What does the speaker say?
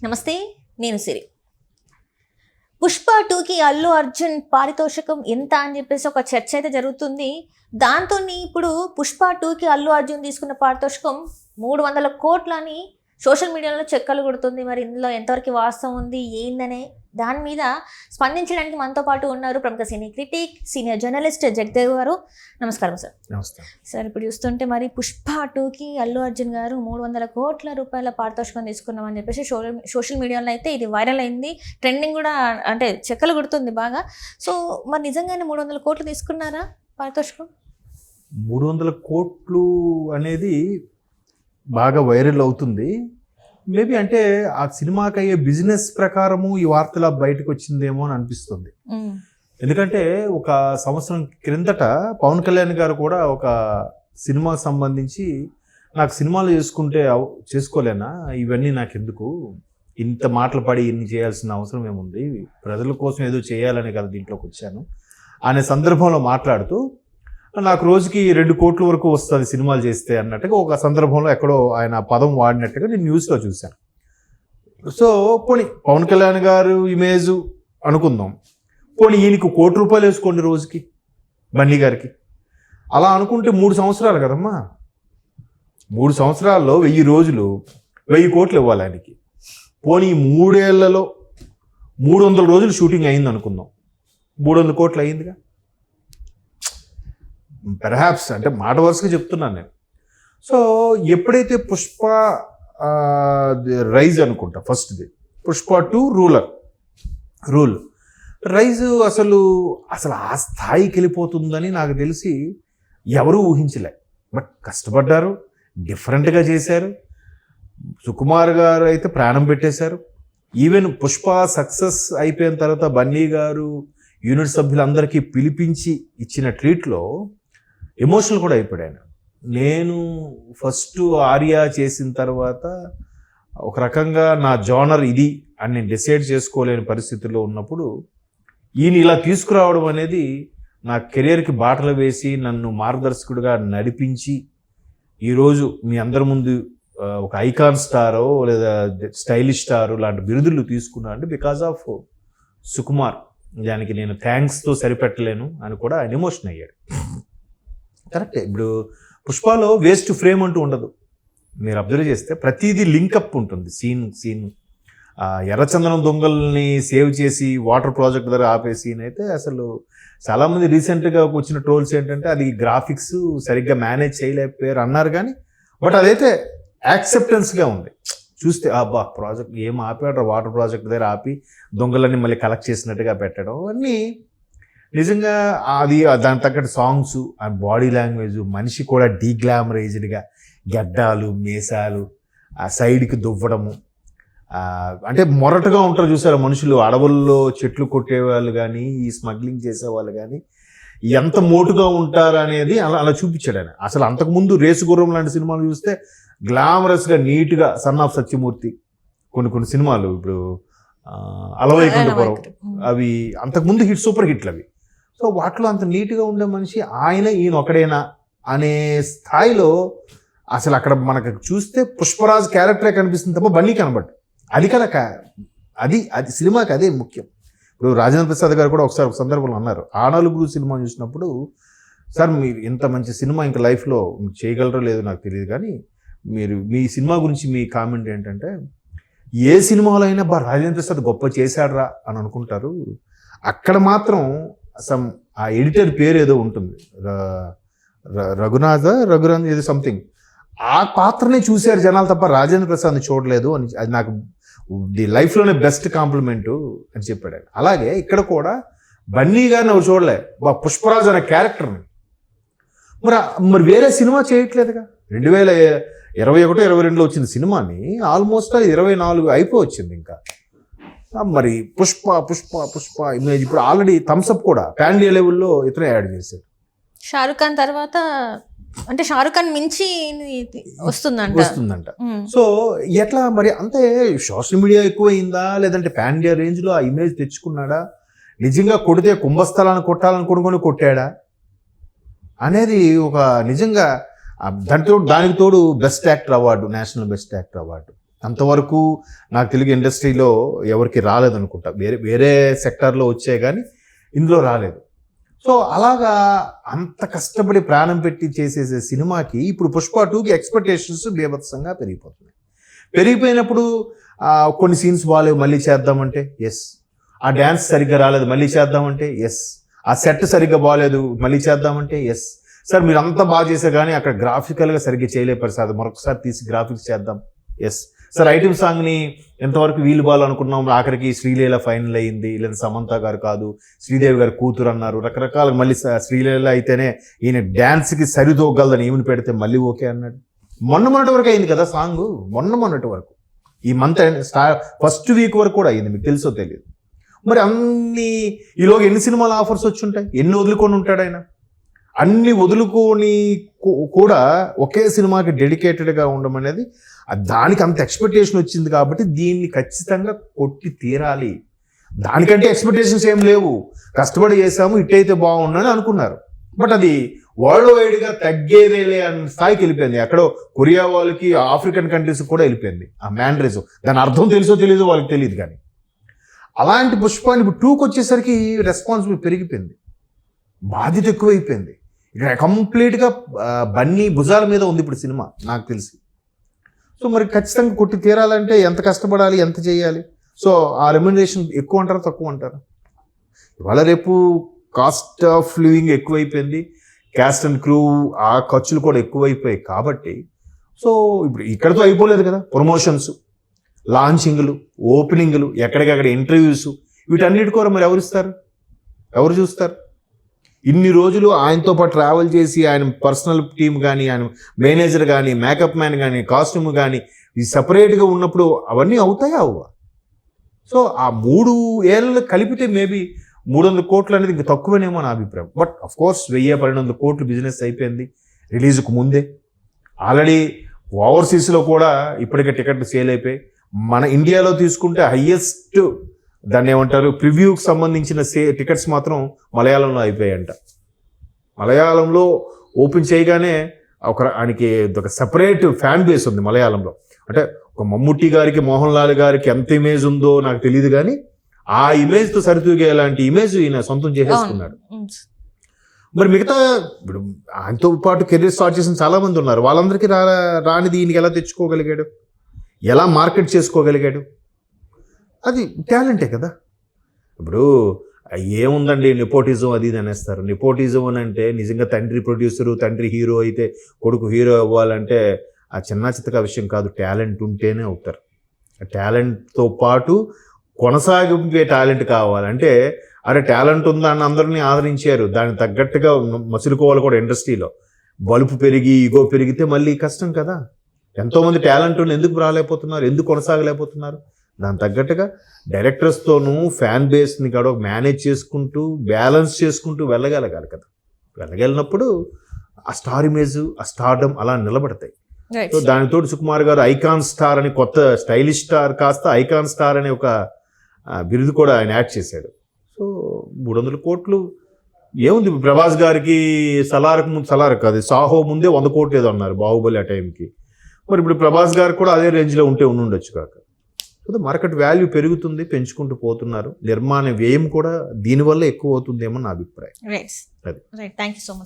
నమస్తే, నేను సిరి. పుష్ప 2కి అల్లు అర్జున్ పారితోషికం ఎంత అని చెప్పేసి ఒక చర్చ అయితే జరుగుతుంది. దాంతో ఇప్పుడు పుష్ప 2కి అల్లు అర్జున్ తీసుకున్న పారితోషికం 300 కోట్లని సోషల్ మీడియాలో చెక్కలు కొడుతుంది. మరి ఇందులో ఎంతవరకు వాస్తవం ఉంది ఏందనే దాని మీద స్పందించడానికి మనతో పాటు ఉన్నారు ప్రముఖ సినీ క్రిటిక్, సీనియర్ జర్నలిస్ట్ జగదేవ్ గారు. నమస్కారం సార్. నమస్కారం సార్, ఇప్పుడు చూస్తుంటే మరి పుష్ప 2కి అల్లు అర్జున్ గారు 300 కోట్ల రూపాయల పారితోషికం తీసుకున్నామని చెప్పేసి సోషల్ మీడియాలో అయితే ఇది వైరల్ అయింది. ట్రెండింగ్ కూడా అంటే చెక్కలు కొడుతుంది బాగా. సో మరి నిజంగానే 300 కోట్లు తీసుకున్నారా పారితోషికం? 300 కోట్లు అనేది బాగా వైరల్ అవుతుంది. మేబీ అంటే ఆ సినిమాకి అయ్యే బిజినెస్ ప్రకారము ఈ వార్తల బయటకు వచ్చిందేమో అని అనిపిస్తుంది. ఎందుకంటే ఒక సంవత్సరం క్రిందట పవన్ కళ్యాణ్ గారు కూడా ఒక సినిమాకి సంబంధించి నాకు సినిమాలు చేసుకోలేనా, ఇవన్నీ నాకు ఎందుకు, ఇంత మాటలు పడి ఇన్ని చేయాల్సిన అవసరం ఏముంది, ప్రజల కోసం ఏదో చేయాలనే కదా దీంట్లోకి వచ్చాను అనే సందర్భంలో మాట్లాడుతూ నాకు రోజుకి 2 కోట్ల వరకు వస్తుంది సినిమాలు చేస్తే అన్నట్టుగా ఒక సందర్భంలో ఎక్కడో ఆయన పదం వాడినట్టుగా నేను న్యూస్లో చూశాను. సో పోనీ పవన్ కళ్యాణ్ గారు ఇమేజ్ అనుకుందాం, పోనీ ఈయనకి ₹1 కోటి వేసుకోండి రోజుకి బన్నీ గారికి. అలా అనుకుంటే 3 సంవత్సరాలు కదమ్మా, 3 సంవత్సరాల్లో 1000 రోజులు 1000 కోట్లు ఇవ్వాలి ఆయనకి. పోనీ 3 ఏళ్లలో 300 రోజులు షూటింగ్ అయింది అనుకుందాం, 300 కోట్లు అయిందిగా. పెర్హాప్స్ అంటే మాట వరుసగా చెప్తున్నాను నేను. సో ఎప్పుడైతే పుష్ప రైజ్ అనుకుంటా ఫస్ట్ది, పుష్ప 2 రూల్ రైజ్ అసలు ఆ స్థాయికి వెళ్ళిపోతుందని నాకు తెలిసి ఎవరూ ఊహించలే. బట్ కష్టపడ్డారు, డిఫరెంట్గా చేశారు. సుకుమార్ గారు అయితే ప్రాణం పెట్టేశారు. ఈవెన్ పుష్ప సక్సెస్ అయిపోయిన తర్వాత బన్నీ గారు యూనిట్ సభ్యులందరికీ పిలిపించి ఇచ్చిన ట్రీట్లో ఎమోషనల్ కూడా అయిపోయాను. నేను ఫస్ట్ ఆర్యా చేసిన తర్వాత ఒక రకంగా నా జానర్ ఇది అని నేను డిసైడ్ చేసుకోలేని పరిస్థితుల్లో ఉన్నప్పుడు ఈయన ఇలా తీసుకురావడం అనేది నా కెరియర్కి బాటలు వేసి నన్ను మార్గదర్శకుడిగా నడిపించి ఈరోజు మీ అందరి ముందు ఒక ఐకాన్ స్టారో లేదా స్టైలిష్ స్టారో లాంటి బిరుదులు తీసుకున్నా అంటే బికాజ్ ఆఫ్ సుకుమార్. దానికి నేను థ్యాంక్స్తో సరిపెట్టలేను అని కూడా ఆయన ఎమోషన్ అయ్యాడు. కరెక్టే. ఇప్పుడు పుష్పలో వేస్ట్ ఫ్రేమ్ అంటూ ఉండదు. మీరు అబ్జర్వ్ చేస్తే ప్రతిదీ లింకప్ ఉంటుంది. సీన్ ఎర్రచందనం దొంగల్ని సేవ్ చేసి వాటర్ ప్రాజెక్ట్ దగ్గర ఆపే సీన్ అయితే అసలు చాలామంది రీసెంట్గా వచ్చిన ట్రోల్స్ ఏంటంటే అది గ్రాఫిక్స్ సరిగ్గా మేనేజ్ చేయలేకపోయారు అన్నారు. కానీ బట్ అదైతే యాక్సెప్టెన్స్గా ఉంది. చూస్తే అబ్బా ప్రాజెక్ట్ ఏం ఆపాడు, వాటర్ ప్రాజెక్ట్ దగ్గర ఆపి దొంగలన్నీ మళ్ళీ కలెక్ట్ చేసినట్టుగా పెట్టడం అన్నీ నిజంగా అది దానికి తగ్గట్టు సాంగ్స్, ఆ బాడీ లాంగ్వేజ్, మనిషి కూడా డీగ్లామరైజ్డ్గా గడ్డాలు మీసాలు ఆ సైడ్కి దువ్వడము, అంటే మొరటుగా ఉంటారు చూసారు మనుషులు. అడవుల్లో చెట్లు కొట్టేవాళ్ళు కానీ ఈ స్మగ్లింగ్ చేసేవాళ్ళు కానీ ఎంత మోటుగా ఉంటారు అనేది అలా చూపించాడు ఆయన. అసలు అంతకుముందు రేసు గుర్రం లాంటి సినిమాలు చూస్తే గ్లామరస్గా నీట్గా సన్ ఆఫ్ సత్యమూర్తి కొన్ని సినిమాలు, ఇప్పుడు అలవైకుంఠపురం, అవి అంతకుముందు సూపర్ హిట్లు అవి. సో వాటిలో అంత నీట్గా ఉండే మనిషి ఈయన ఒకడేనా అనే స్థాయిలో అసలు అక్కడ మనకు చూస్తే పుష్పరాజ్ క్యారెక్టరే కనిపిస్తుంది తప్ప బన్నీ కనబడ్డు. అది కదా అది సినిమాకి అదే ముఖ్యం. ఇప్పుడు రాజేంద్ర ప్రసాద్ గారు కూడా ఒకసారి ఒక సందర్భంలో అన్నారు, ఆ నలుగురు సినిమా చూసినప్పుడు, సార్ మీరు ఇంత మంచి సినిమా ఇంకా లైఫ్లో చేయగలరో లేదో నాకు తెలియదు, కానీ మీరు మీ సినిమా గురించి మీ కామెంట్ ఏంటంటే, ఏ సినిమాలో అయినా రాజేంద్ర ప్రసాద్ గొప్ప చేశాడ్రా అని అనుకుంటారు, అక్కడ మాత్రం ఆ ఎడిటర్ పేరు ఏదో ఉంటుంది, రఘురాజ్ ఏదో సంథింగ్, ఆ పాత్రనే చూశారు జనాలు తప్ప రాజేంద్ర ప్రసాద్ని చూడలేదు అని. అది నాకు లైఫ్లోనే బెస్ట్ కాంప్లిమెంటు అని చెప్పాడు. అలాగే ఇక్కడ కూడా బన్నీ గారిని ఎవరు చూడలే, పుష్పరాజ్ అనే క్యారెక్టర్ని. మరి వేరే సినిమా చేయట్లేదుగా. 2021-22లో వచ్చిన సినిమాని ఆల్మోస్ట్ 24 అయిపోయి వచ్చింది ఇంకా. మరి పుష్ప ఇమేజ్ ఇప్పుడు ఆల్రెడీ థమ్స్అప్ కూడా పాన్ ఇండియా లెవెల్లో ఇతనే యాడ్ చేశారు. షారుఖ్ ఖాన్ తర్వాత అంటే షారుఖ్ ఖాన్ మించి వస్తుందంట. సో ఎట్లా మరి అంతే సోషల్ మీడియా ఎక్కువైందా, లేదంటే పాన్ ఇండియా రేంజ్లో ఆ ఇమేజ్ తెచ్చుకున్నాడా, నిజంగా కొడితే కుంభస్థలాన్ని కొట్టాలని కొట్టాడా అనేది ఒక నిజంగా దానికి తోడు best actor award, national best actor award అంతవరకు నాకు తెలుగు ఇండస్ట్రీలో ఎవరికి రాలేదనుకుంటా, వేరే వేరే సెక్టార్లో వచ్చాయి కానీ ఇందులో రాలేదు. సో అలాగా అంత కష్టపడి ప్రాణం పెట్టి చేసేసే సినిమాకి ఇప్పుడు పుష్ప 2కి ఎక్స్పెక్టేషన్స్ బీభత్సంగా పెరిగిపోతున్నాయి. పెరిగిపోయినప్పుడు కొన్ని సీన్స్ బాగాలేవు మళ్ళీ చేద్దామంటే ఎస్, ఆ డ్యాన్స్ సరిగ్గా రాలేదు మళ్ళీ చేద్దామంటే ఎస్, ఆ సెట్ సరిగ్గా బాగాలేదు మళ్ళీ చేద్దామంటే ఎస్. సార్ మీరు అంతా బాగా చేశారు కానీ అక్కడ గ్రాఫికల్గా సరిగ్గా చేయలేపారు సార్, మరొకసారి తీసి గ్రాఫిక్స్ చేద్దాం ఎస్. సార్ ఐటమ్ సాంగ్ని ఎంతవరకు వీలు బాగాలనుకున్నాం, ఆఖరికి శ్రీలీల ఫైనల్ అయ్యింది, లేదా సమంత గారు కాదు శ్రీదేవి గారు కూతురు అన్నారు, రకరకాల మళ్ళీ శ్రీలీల అయితేనే ఈయన డ్యాన్స్కి సరిదోగలదని ఈమెను పెడితే మళ్ళీ ఓకే అన్నాడు. మొన్నటి వరకు అయింది కదా సాంగ్, మొన్నటి వరకు, ఈ మంత్ ఫస్ట్ వీక్ వరకు కూడా అయింది, మీకు తెలుసో తెలియదు. మరి అన్ని ఈలోగా ఎన్ని సినిమాల ఆఫర్స్ వచ్చి ఉంటాయి, ఎన్ని వదులుకొని ఉంటాడు ఆయన. అన్ని వదులుకొని కూడా ఒకే సినిమాకి డెడికేటెడ్గా ఉండడం అనేది దానికి అంత ఎక్స్పెక్టేషన్ వచ్చింది కాబట్టి దీన్ని ఖచ్చితంగా కొట్టి తీరాలి. దానికంటే ఎక్స్పెక్టేషన్స్ ఏం లేవు, కష్టపడి చేసాము ఇట్టయితే బాగుండని అనుకున్నారు. బట్ అది వరల్డ్ వైడ్గా తగ్గేదేలే అన్న స్థాయికి వెళ్ళిపోయింది. ఎక్కడో కొరియా వాళ్ళకి ఆఫ్రికన్ కంట్రీస్ కూడా వెళ్ళిపోయింది ఆ మ్యాండ్రేజ్. దాని అర్థం తెలుసో తెలీదో వాళ్ళకి తెలియదు. కానీ అలాంటి పుష్పాన్ని ఇప్పుడు 2కి వచ్చేసరికి రెస్పాన్సిబిలిటీ పెరిగిపోయింది, బాధ్యత ఎక్కువైపోయింది. ఇక్కడ కంప్లీట్గా బన్నీ భుజాల మీద ఉంది ఇప్పుడు సినిమా నాకు తెలిసి. సో మరి ఖచ్చితంగా కొట్టి తీరాలంటే ఎంత కష్టపడాలి, ఎంత చేయాలి. సో ఆ రెమ్యునరేషన్ ఎక్కువ అంటారా తక్కువ అంటారా? ఇవాళ రేపు కాస్ట్ ఆఫ్ లివింగ్ ఎక్కువైపోయింది, క్యాస్ట్ అండ్ క్రూ ఆ ఖర్చులు కూడా ఎక్కువైపోయాయి కాబట్టి సో ఇప్పుడు ఇక్కడతో అయిపోలేదు కదా, ప్రమోషన్స్, లాంచింగ్లు, ఓపెనింగ్లు, ఎక్కడికక్కడ ఇంటర్వ్యూస్, వీటన్నిటి కూడా మరి ఎవరిస్తారు, ఎవరు చూస్తారు? ఇన్ని రోజులు ఆయనతో పాటు ట్రావెల్ చేసి ఆయన పర్సనల్ టీమ్ కానీ, ఆయన మేనేజర్ కానీ, మేకప్ మ్యాన్ కానీ, కాస్ట్యూమ్ కానీ ఇది సపరేట్గా ఉన్నప్పుడు అవన్నీ అవుతాయా అవ్వా? సో ఆ 3 ఏళ్ళు కలిపితే మేబీ 300 కోట్లు అనేది ఇంకా తక్కువనేమో నా అభిప్రాయం. బట్ అఫ్ కోర్స్ 1000-1200 కోట్లు బిజినెస్ అయిపోయింది రిలీజ్కు ముందే. ఆల్రెడీ ఓవర్సీస్లో కూడా ఇప్పటికే టికెట్లు సేల్ అయిపోయి, మన ఇండియాలో తీసుకుంటే హయ్యెస్ట్ దాన్ని ఏమంటారు ప్రివ్యూకి సంబంధించిన టికెట్స్ మాత్రం మలయాళంలో అయిపోయాయంట. మలయాళంలో ఓపెన్ చేయగానే ఆయనకి ఒక సపరేట్ ఫ్యాన్ బేస్ ఉంది మలయాళంలో. అంటే ఒక మమ్ముట్టి గారికి, మోహన్ లాల్ గారికి ఎంత ఇమేజ్ ఉందో నాకు తెలియదు కానీ ఆ ఇమేజ్తో సరితూగే లాంటి ఇమేజ్ ఈయన సొంతం చేసేసుకున్నాడు. మరి మిగతా ఇప్పుడు ఆయనతో పాటు కెరీర్ స్టార్ట్ చేసిన చాలా మంది ఉన్నారు, వాళ్ళందరికీ రానిది ఈయనకి ఎలా తెచ్చుకోగలిగాడు, ఎలా మార్కెట్ చేసుకోగలిగాడు? అది టాలెంటే కదా. ఇప్పుడు ఏముందండి నెపోటిజం అది ఇది అనేస్తారు. నెపోటిజం అని అంటే నిజంగా తండ్రి ప్రొడ్యూసరు, తండ్రి హీరో అయితే కొడుకు హీరో అవ్వాలంటే ఆ చిన్న చిత్తక విషయం కాదు, టాలెంట్ ఉంటేనే అవుతారు. ఆ టాలెంట్తో పాటు కొనసాగింపే టాలెంట్ కావాలంటే అరే టాలెంట్ ఉందా అని అందరినీ ఆదరించారు, దానికి తగ్గట్టుగా మసులుకోవాలి కూడా ఇండస్ట్రీలో. బలుపు పెరిగి ఈగో పెరిగితే మళ్ళీ కష్టం కదా. ఎంతోమంది టాలెంట్ ఉన్న ఎందుకు రాలేకపోతున్నారు, ఎందుకు కొనసాగలేకపోతున్నారు? దాని తగ్గట్టుగా డైరెక్టర్స్తోనూ ఫ్యాన్ బేస్ని కూడా మేనేజ్ చేసుకుంటూ బ్యాలెన్స్ చేసుకుంటూ వెళ్ళగలగాలి కదా. వెళ్ళగలిగినప్పుడు ఆ స్టార్ ఇమేజ్, ఆ స్టార్డమ్ అలా నిలబడతాయి. సో దానితో సుకుమార్ గారు ఐకాన్ స్టార్ అని, కొత్త స్టైలిష్ స్టార్ కాస్త ఐకాన్ స్టార్ అనే ఒక బిరుదు కూడా ఆయన యాడ్ చేశాడు. సో 300 కోట్లు ఏముంది, ప్రభాస్ గారికి సలార్ కాదు సాహో ముందే 100 కోట్లు ఏదో అన్నారు బాహుబలి ఆ టైంకి. మరి ఇప్పుడు ప్రభాస్ గారు కూడా అదే రేంజ్లో ఉండుండొచ్చు కాక. మార్కెట్ వాల్యూ పెరుగుతుంది, పెంచుకుంటూ పోతున్నారు. నిర్మాణ వ్యయం కూడా దీనివల్ల ఎక్కువ అవుతుందేమో నా అభిప్రాయం. Right, thank you so much.